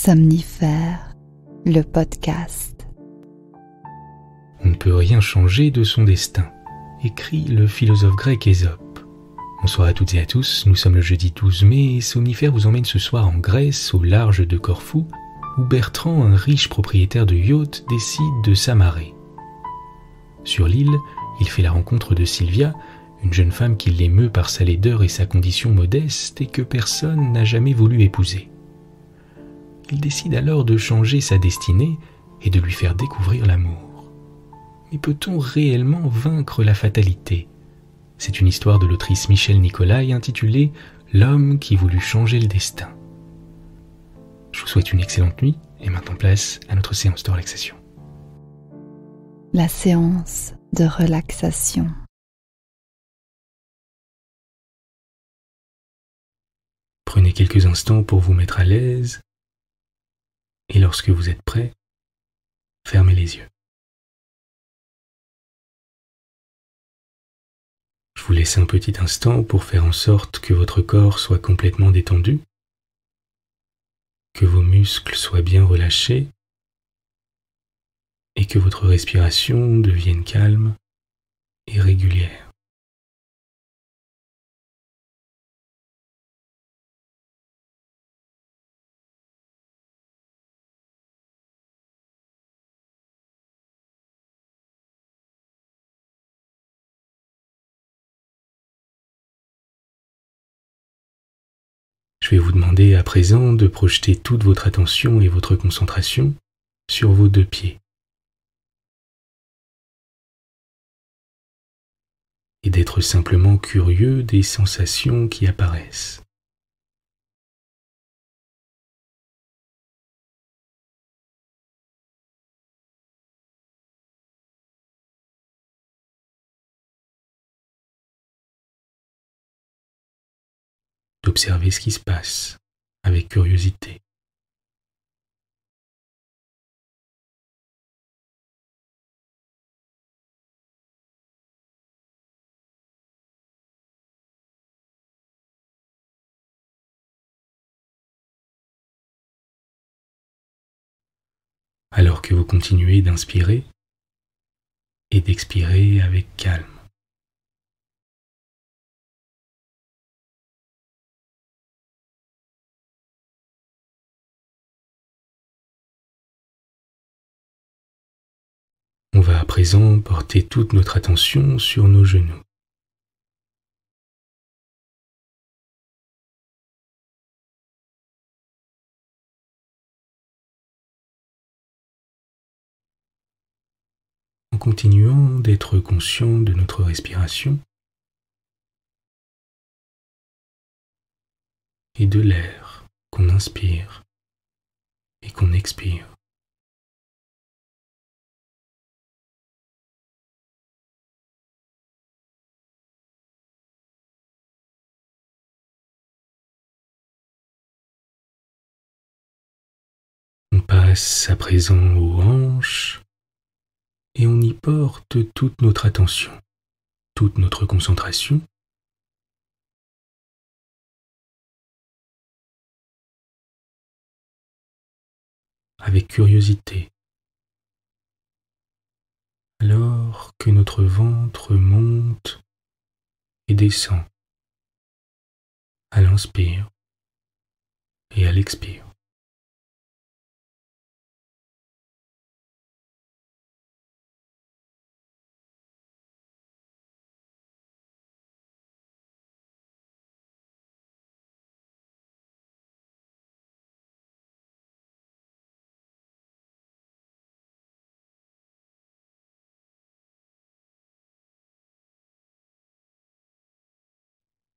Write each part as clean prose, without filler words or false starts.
Somnifère, le podcast. On ne peut rien changer de son destin, écrit le philosophe grec Ésope. Bonsoir à toutes et à tous, nous sommes le jeudi 12 mai et Somnifère vous emmène ce soir en Grèce, au large de Corfou, où Bertrand, un riche propriétaire de yacht, décide de s'amarrer. Sur l'île, il fait la rencontre de Sylvia, une jeune femme qui l'émeut par sa laideur et sa condition modeste et que personne n'a jamais voulu épouser. Il décide alors de changer sa destinée et de lui faire découvrir l'amour. Mais peut-on réellement vaincre la fatalité ? C'est une histoire de l'autrice Michèle Nicolai intitulée « L'homme qui voulut changer le destin ». Je vous souhaite une excellente nuit et maintenant place à notre séance de relaxation. La séance de relaxation. Prenez quelques instants pour vous mettre à l'aise et lorsque vous êtes prêt, fermez les yeux. Je vous laisse un petit instant pour faire en sorte que votre corps soit complètement détendu, que vos muscles soient bien relâchés et que votre respiration devienne calme et régulière. Je vais vous demander à présent de projeter toute votre attention et votre concentration sur vos deux pieds. Et d'être simplement curieux des sensations qui apparaissent. D'observer ce qui se passe avec curiosité. Alors que vous continuez d'inspirer et d'expirer avec calme. On va à présent porter toute notre attention sur nos genoux. En continuant d'être conscient de notre respiration et de l'air qu'on inspire et qu'on expire. On passe à présent aux hanches et on y porte toute notre attention, toute notre concentration. Avec curiosité, alors que notre ventre monte et descend à l'inspire et à l'expire.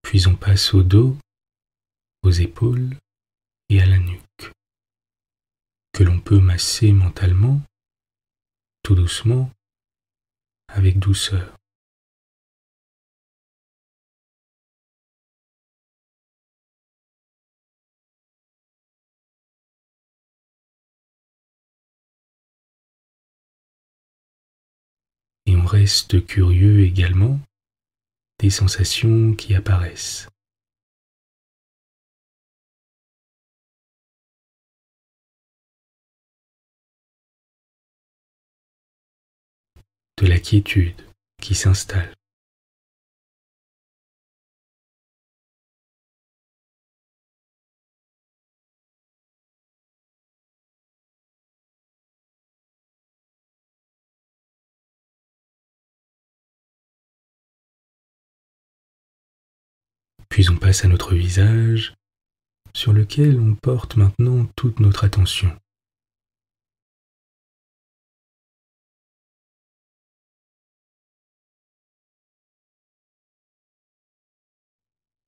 Puis on passe au dos, aux épaules et à la nuque, que l'on peut masser mentalement, tout doucement, avec douceur. Et on reste curieux également des sensations qui apparaissent. de la quiétude qui s'installe. Puis on passe à notre visage, sur lequel on porte maintenant toute notre attention.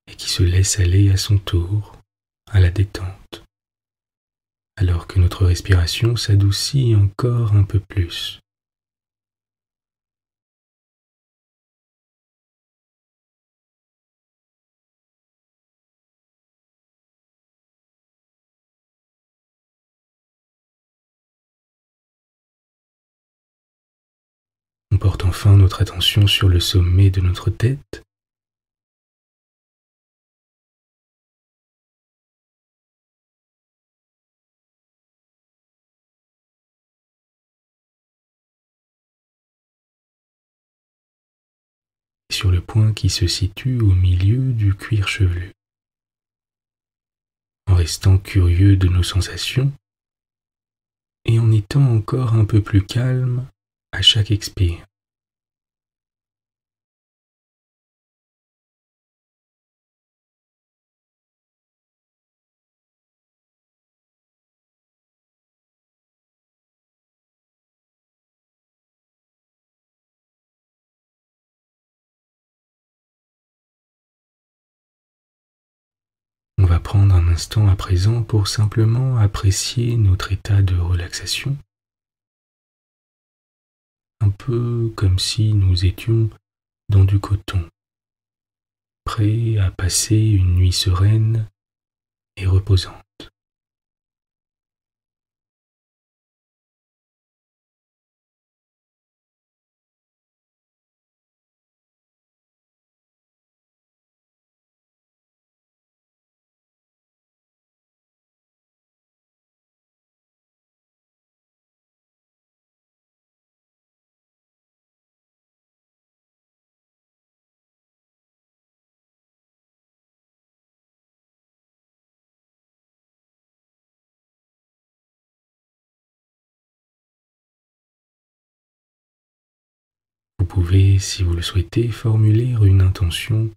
Et qui se laisse aller à son tour à la détente, alors que notre respiration s'adoucit encore un peu plus. On porte enfin notre attention sur le sommet de notre tête, et sur le point qui se situe au milieu du cuir chevelu. En restant curieux de nos sensations et en étant encore un peu plus calme à chaque expire. On va prendre un instant à présent pour simplement apprécier notre état de relaxation, un peu comme si nous étions dans du coton, prêts à passer une nuit sereine et reposante. Vous pouvez, si vous le souhaitez, formuler une intention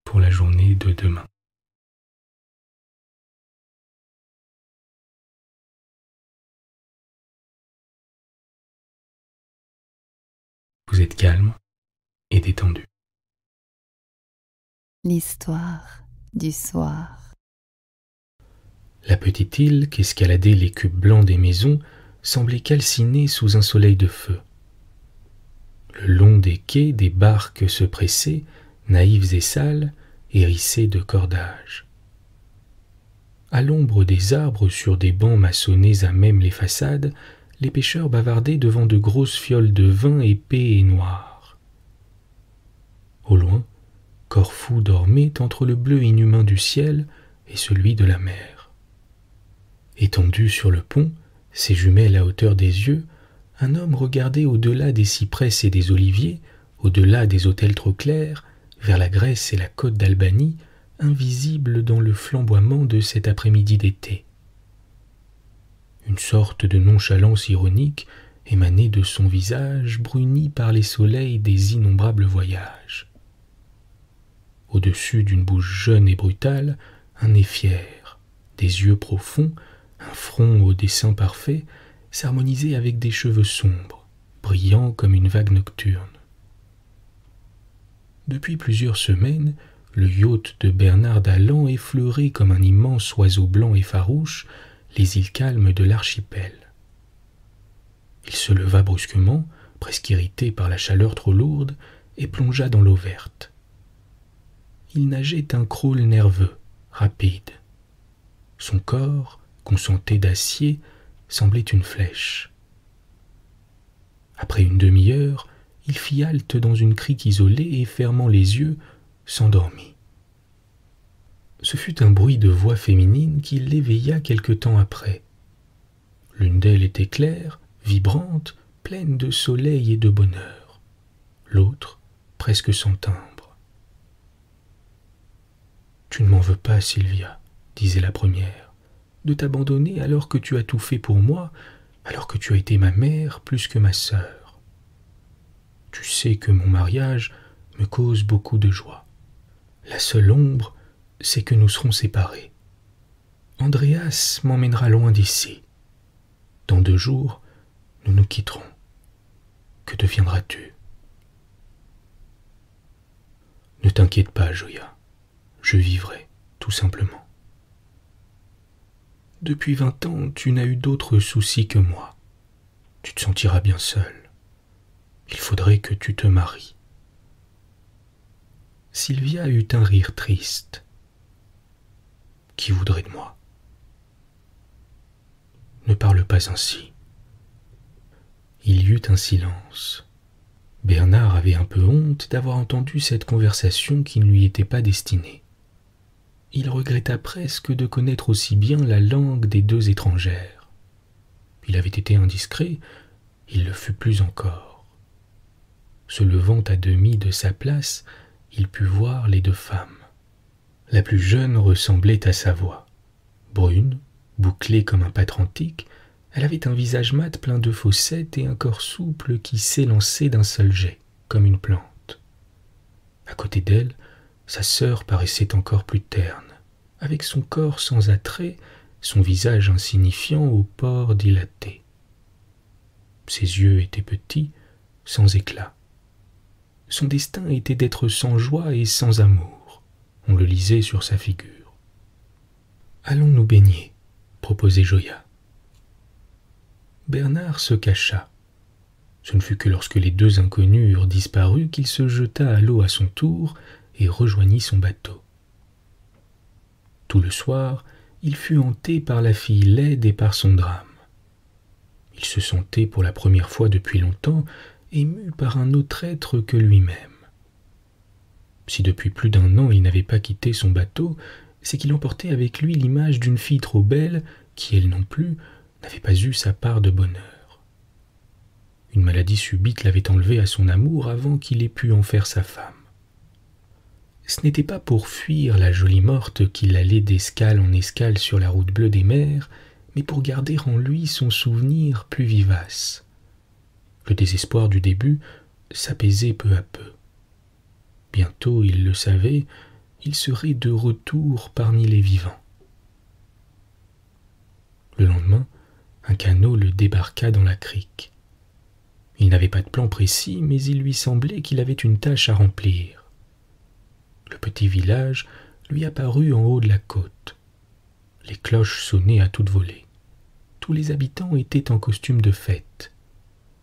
pour la journée de demain. Vous êtes calme et détendu. L'histoire du soir. La petite île qu'escaladaient les cubes blancs des maisons semblait calcinée sous un soleil de feu. Le long des quais, des barques se pressaient, naïves et sales, hérissées de cordages. À l'ombre des arbres, sur des bancs maçonnés à même les façades, les pêcheurs bavardaient devant de grosses fioles de vin épais et noirs. Au loin, Corfou dormait entre le bleu inhumain du ciel et celui de la mer. Étendu sur le pont, ses jumelles à hauteur des yeux, un homme regardait au-delà des cyprès et des oliviers, au-delà des hôtels trop clairs, vers la Grèce et la côte d'Albanie, invisible dans le flamboiement de cet après-midi d'été. Une sorte de nonchalance ironique émanait de son visage bruni par les soleils des innombrables voyages. Au-dessus d'une bouche jeune et brutale, un nez fier, des yeux profonds, un front au dessin parfait, s'harmonisait avec des cheveux sombres, brillants comme une vague nocturne. Depuis plusieurs semaines, le yacht de Bernard d'Allan effleurait comme un immense oiseau blanc et farouche les îles calmes de l'archipel. Il se leva brusquement, presque irrité par la chaleur trop lourde, et plongea dans l'eau verte. Il nageait un crawl nerveux, rapide. Son corps, concentré d'acier, semblait une flèche. Après une demi-heure, il fit halte dans une crique isolée et, fermant les yeux, s'endormit. Ce fut un bruit de voix féminine qui l'éveilla quelque temps après. L'une d'elles était claire, vibrante, pleine de soleil et de bonheur. l'autre presque sans timbre. « Tu ne m'en veux pas, Sylvia, disait la première, de t'abandonner alors que tu as tout fait pour moi, alors que tu as été ma mère plus que ma sœur. Tu sais que mon mariage me cause beaucoup de joie. La seule ombre, c'est que nous serons séparés. Andreas m'emmènera loin d'ici. Dans 2 jours, nous nous quitterons. Que deviendras-tu? Ne t'inquiète pas, Joya. Je vivrai, tout simplement. Depuis 20 ans, tu n'as eu d'autres soucis que moi. Tu te sentiras bien seul. Il faudrait que tu te maries. » Sylvia eut un rire triste. « Qui voudrait de moi? Ne parle pas ainsi. » Il y eut un silence. Bernard avait un peu honte d'avoir entendu cette conversation qui ne lui était pas destinée. Il regretta presque de connaître aussi bien la langue des 2 étrangères. Il avait été indiscret, il le fut plus encore. Se levant à demi de sa place, il put voir les 2 femmes. La plus jeune ressemblait à sa voix. Brune, bouclée comme un pâtre antique, elle avait un visage mat plein de fossettes et un corps souple qui s'élançait d'un seul jet, comme une plante. À côté d'elle, sa sœur paraissait encore plus terne, avec son corps sans attrait, son visage insignifiant aux pores dilatés. Ses yeux étaient petits, sans éclat. Son destin était d'être sans joie et sans amour. On le lisait sur sa figure. « Allons nous baigner, » proposait Joya. Bernard se cacha. Ce ne fut que lorsque les 2 inconnus eurent disparu qu'il se jeta à l'eau à son tour et rejoignit son bateau. Tout le soir, il fut hanté par la fille laide et par son drame. Il se sentait pour la première fois depuis longtemps ému par un autre être que lui-même. Si depuis plus d'1 an il n'avait pas quitté son bateau, c'est qu'il emportait avec lui l'image d'une fille trop belle qui, elle non plus, n'avait pas eu sa part de bonheur. Une maladie subite l'avait enlevé à son amour avant qu'il ait pu en faire sa femme. Ce n'était pas pour fuir la jolie morte qu'il allait d'escale en escale sur la route bleue des mers, mais pour garder en lui son souvenir plus vivace. Le désespoir du début s'apaisait peu à peu. Bientôt, il le savait, il serait de retour parmi les vivants. Le lendemain, un canot le débarqua dans la crique. Il n'avait pas de plan précis, mais il lui semblait qu'il avait une tâche à remplir. Le petit village lui apparut en haut de la côte. Les cloches sonnaient à toute volée. Tous les habitants étaient en costume de fête.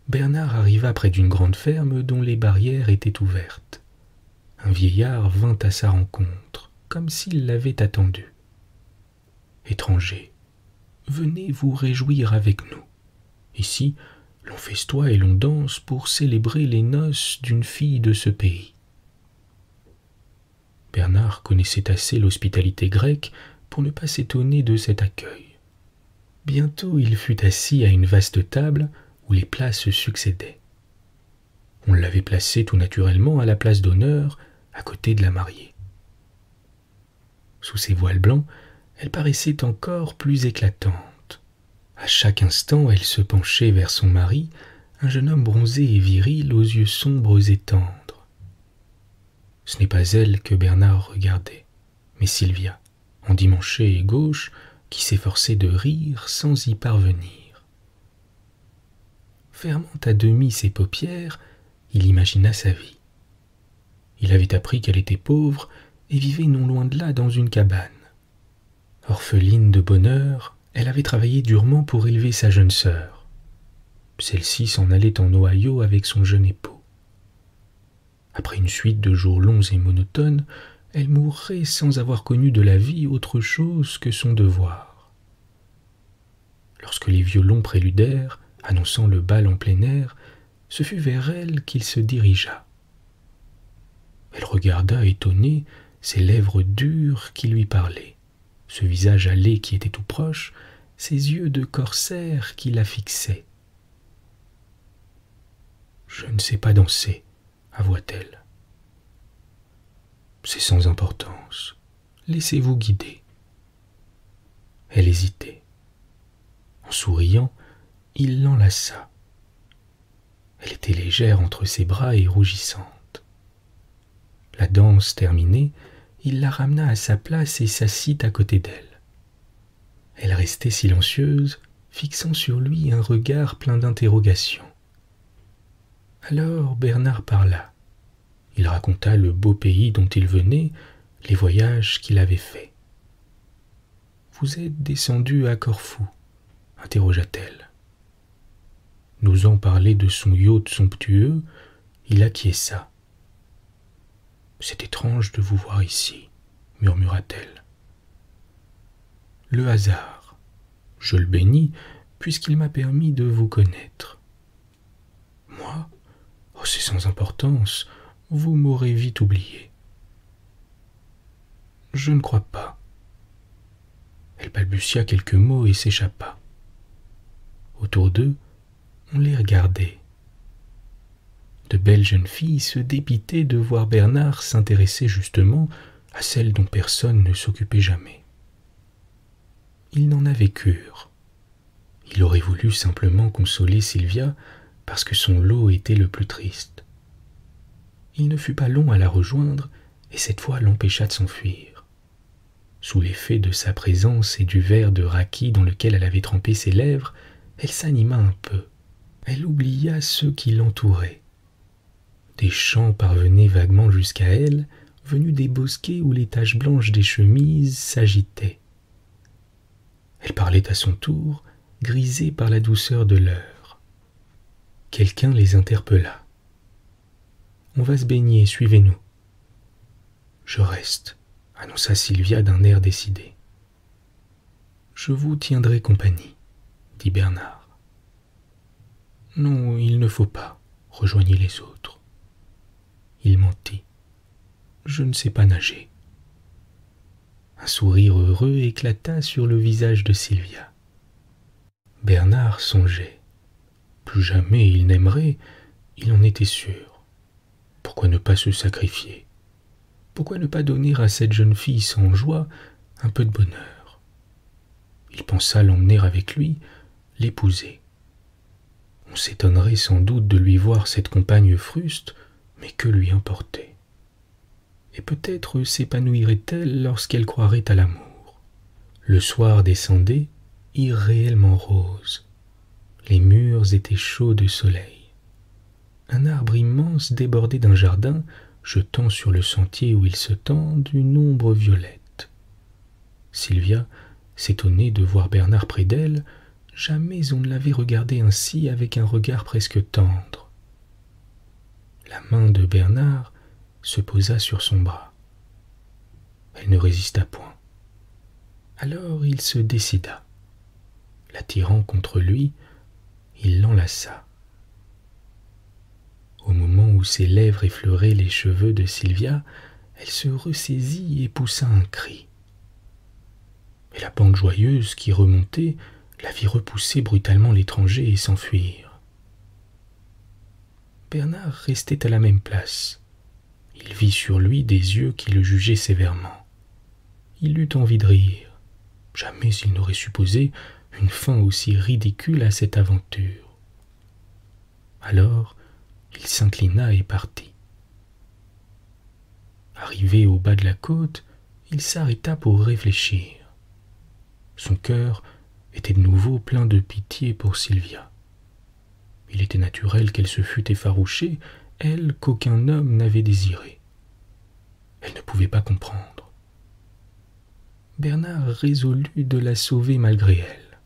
Bernard arriva près d'une grande ferme dont les barrières étaient ouvertes. Un vieillard vint à sa rencontre, comme s'il l'avait attendu. « Étranger, venez vous réjouir avec nous. Ici, l'on festoie et l'on danse pour célébrer les noces d'une fille de ce pays. » Bernard connaissait assez l'hospitalité grecque pour ne pas s'étonner de cet accueil. Bientôt il fut assis à une vaste table où les plats se succédaient. On l'avait placé tout naturellement à la place d'honneur, à côté de la mariée. Sous ses voiles blancs, elle paraissait encore plus éclatante. À chaque instant, elle se penchait vers son mari, un jeune homme bronzé et viril aux yeux sombres et tendres. Ce n'est pas elle que Bernard regardait, mais Sylvia, endimanchée et gauche, qui s'efforçait de rire sans y parvenir. Fermant à demi ses paupières, il imagina sa vie. Il avait appris qu'elle était pauvre et vivait non loin de là dans une cabane. Orpheline de bonheur, elle avait travaillé durement pour élever sa jeune sœur. Celle-ci s'en allait en Ohio avec son jeune époux. Après une suite de jours longs et monotones, elle mourrait sans avoir connu de la vie autre chose que son devoir. Lorsque les violons préludèrent, annonçant le bal en plein air, ce fut vers elle qu'il se dirigea. Elle regarda étonnée ses lèvres dures qui lui parlaient, ce visage hâlé qui était tout proche, ses yeux de corsaire qui la fixaient. « Je ne sais pas danser, » avoua-t-elle. C'est sans importance. Laissez-vous guider. Elle hésitait. En souriant, il l'enlaça. Elle était légère entre ses bras et rougissante. La danse terminée, il la ramena à sa place et s'assit à côté d'elle. Elle restait silencieuse, fixant sur lui un regard plein d'interrogations. Alors Bernard parla. Il raconta le beau pays dont il venait, les voyages qu'il avait faits. « Vous êtes descendu à Corfou ?» interrogea-t-elle. N'osant parler de son yacht somptueux, il acquiesça. « C'est étrange de vous voir ici, » murmura-t-elle. « Le hasard, je le bénis, puisqu'il m'a permis de vous connaître. »« Moi ? Oh, c'est sans importance, vous m'aurez vite oublié. »« Je ne crois pas. » Elle balbutia quelques mots et s'échappa. Autour d'eux, on les regardait. De belles jeunes filles se dépitaient de voir Bernard s'intéresser justement à celles dont personne ne s'occupait jamais. Il n'en avait cure. Il aurait voulu simplement consoler Sylvia parce que son lot était le plus triste. Il ne fut pas long à la rejoindre et cette fois l'empêcha de s'enfuir. Sous l'effet de sa présence et du verre de raki dans lequel elle avait trempé ses lèvres, elle s'anima un peu. Elle oublia ceux qui l'entouraient. Des chants parvenaient vaguement jusqu'à elle, venus des bosquets où les taches blanches des chemises s'agitaient. Elle parlait à son tour, grisée par la douceur de l'heure. Quelqu'un les interpella. « On va se baigner, suivez-nous. »« Je reste, » annonça Sylvia d'un air décidé. « Je vous tiendrai compagnie, » dit Bernard. « Non, il ne faut pas, » rejoignit les autres. Il mentit. « Je ne sais pas nager. » Un sourire heureux éclata sur le visage de Sylvia. Bernard songeait. Plus jamais il n'aimerait, il en était sûr. Pourquoi ne pas se sacrifier? Pourquoi ne pas donner à cette jeune fille sans joie un peu de bonheur? Il pensa l'emmener avec lui, l'épouser. On s'étonnerait sans doute de lui voir cette compagne fruste, mais que lui importait? Et peut-être s'épanouirait-elle lorsqu'elle croirait à l'amour. Le soir descendait, irréellement rose. Les murs étaient chauds de soleil. Un arbre immense débordait d'un jardin, jetant sur le sentier où ils se tendent une ombre violette. Sylvia s'étonnait de voir Bernard près d'elle. Jamais on ne l'avait regardé ainsi avec un regard presque tendre. La main de Bernard se posa sur son bras. Elle ne résista point. Alors il se décida. L'attirant contre lui, il l'enlaça. Au moment où ses lèvres effleuraient les cheveux de Sylvia, elle se ressaisit et poussa un cri. Mais la bande joyeuse qui remontait la vit repousser brutalement l'étranger et s'enfuir. Bernard restait à la même place. Il vit sur lui des yeux qui le jugeaient sévèrement. Il eut envie de rire. Jamais il n'aurait supposé une fin aussi ridicule à cette aventure. Alors, il s'inclina et partit. Arrivé au bas de la côte, il s'arrêta pour réfléchir. Son cœur était de nouveau plein de pitié pour Sylvia. Il était naturel qu'elle se fût effarouchée, elle qu'aucun homme n'avait désirée. Elle ne pouvait pas comprendre. Bernard résolut de la sauver malgré elle.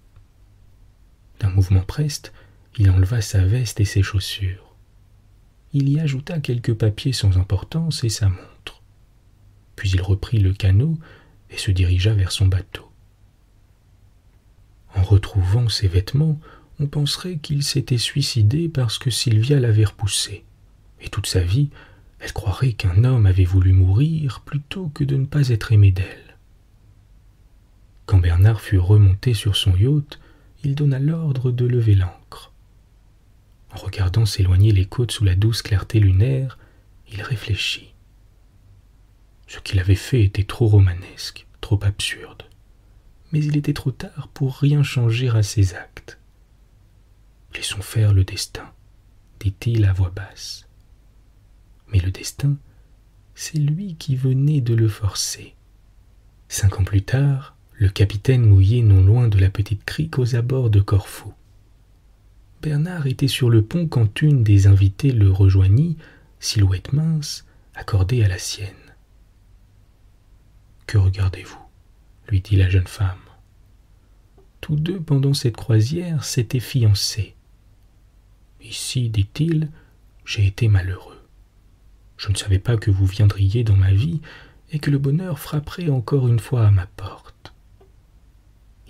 D'un mouvement preste, il enleva sa veste et ses chaussures. Il y ajouta quelques papiers sans importance et sa montre. Puis il reprit le canot et se dirigea vers son bateau. En retrouvant ses vêtements, on penserait qu'il s'était suicidé parce que Sylvia l'avait repoussé. Et toute sa vie, elle croirait qu'un homme avait voulu mourir plutôt que de ne pas être aimé d'elle. Quand Bernard fut remonté sur son yacht, il donna l'ordre de lever l'ancre. En regardant s'éloigner les côtes sous la douce clarté lunaire, Il réfléchit. Ce qu'il avait fait était trop romanesque, trop absurde. Mais il était trop tard pour rien changer à ses actes. Laissons faire le destin, dit-il à voix basse. Mais le destin, c'est lui qui venait de le forcer. 5 ans plus tard, le capitaine mouillait non loin de la petite crique aux abords de Corfou. Bernard était sur le pont quand une des invitées le rejoignit, silhouette mince, accordée à la sienne. « Que regardez-vous » lui dit la jeune femme. Tous deux, pendant cette croisière, s'étaient fiancés. « Ici, dit-il, j'ai été malheureux. Je ne savais pas que vous viendriez dans ma vie et que le bonheur frapperait encore une fois à ma porte.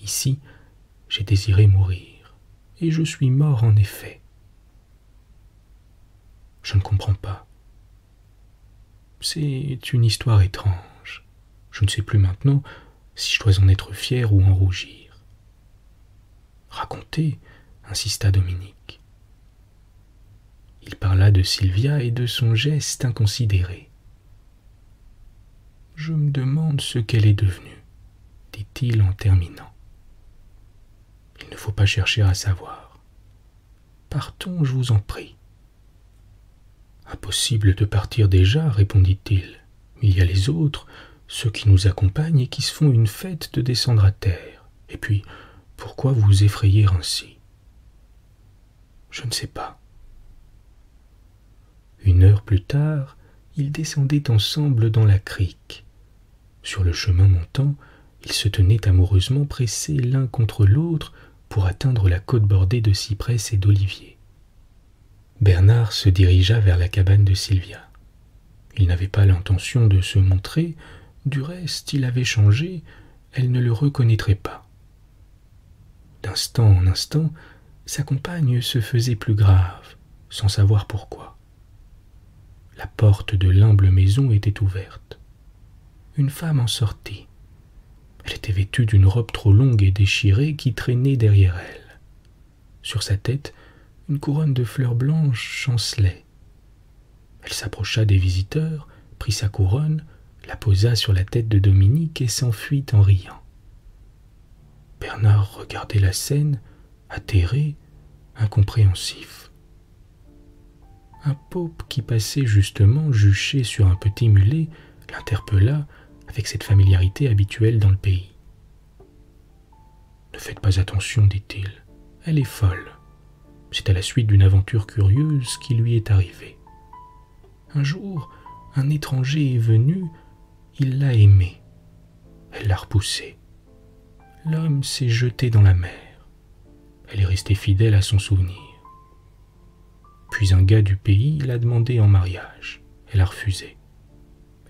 Ici, j'ai désiré mourir, et je suis mort en effet. Je ne comprends pas. C'est une histoire étrange. Je ne sais plus maintenant si je dois en être fier ou en rougir. Racontez, insista Dominique. Il parla de Sylvia et de son geste inconsidéré. Je me demande ce qu'elle est devenue, dit-il en terminant. Il ne faut pas chercher à savoir. Partons, je vous en prie. Impossible de partir déjà, répondit-il. Il y a les autres, ceux qui nous accompagnent et qui se font une fête de descendre à terre. Et puis, pourquoi vous effrayer ainsi? Je ne sais pas. 1 heure plus tard, ils descendaient ensemble dans la crique. Sur le chemin montant, ils se tenaient amoureusement pressés l'un contre l'autre pour atteindre la côte bordée de cyprès et d'oliviers. Bernard se dirigea vers la cabane de Sylvia. Il n'avait pas l'intention de se montrer, du reste il avait changé, elle ne le reconnaîtrait pas. D'instant en instant, sa compagne se faisait plus grave, sans savoir pourquoi. La porte de l'humble maison était ouverte. Une femme en sortit. Elle était vêtue d'une robe trop longue et déchirée qui traînait derrière elle. Sur sa tête, une couronne de fleurs blanches chancelait. Elle s'approcha des visiteurs, prit sa couronne, la posa sur la tête de Dominique et s'enfuit en riant. Bernard regardait la scène, atterré, incompréhensif. Un paupe qui passait justement juché sur un petit mulet l'interpella avec cette familiarité habituelle dans le pays. « Ne faites pas attention, dit-il, elle est folle. C'est à la suite d'une aventure curieuse qui lui est arrivée. Un jour, un étranger est venu, il l'a aimée. Elle l'a repoussé. L'homme s'est jeté dans la mer. Elle est restée fidèle à son souvenir. Puis un gars du pays l'a demandé en mariage. Elle a refusé.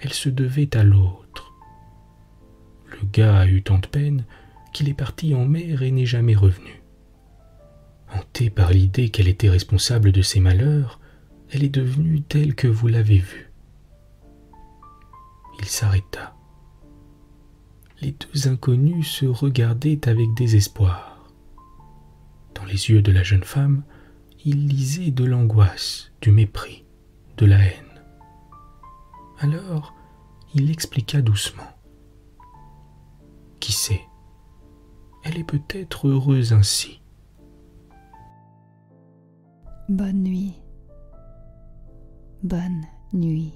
Elle se devait à l'autre. Le gars a eu tant de peine qu'il est parti en mer et n'est jamais revenu. Hantée par l'idée qu'elle était responsable de ses malheurs, elle est devenue telle que vous l'avez vue. » Il s'arrêta. Les deux inconnus se regardaient avec désespoir. Dans les yeux de la jeune femme, il lisait de l'angoisse, du mépris, de la haine. Alors, il expliqua doucement. « Qui sait, elle est peut-être heureuse ainsi. » Bonne nuit. Bonne nuit.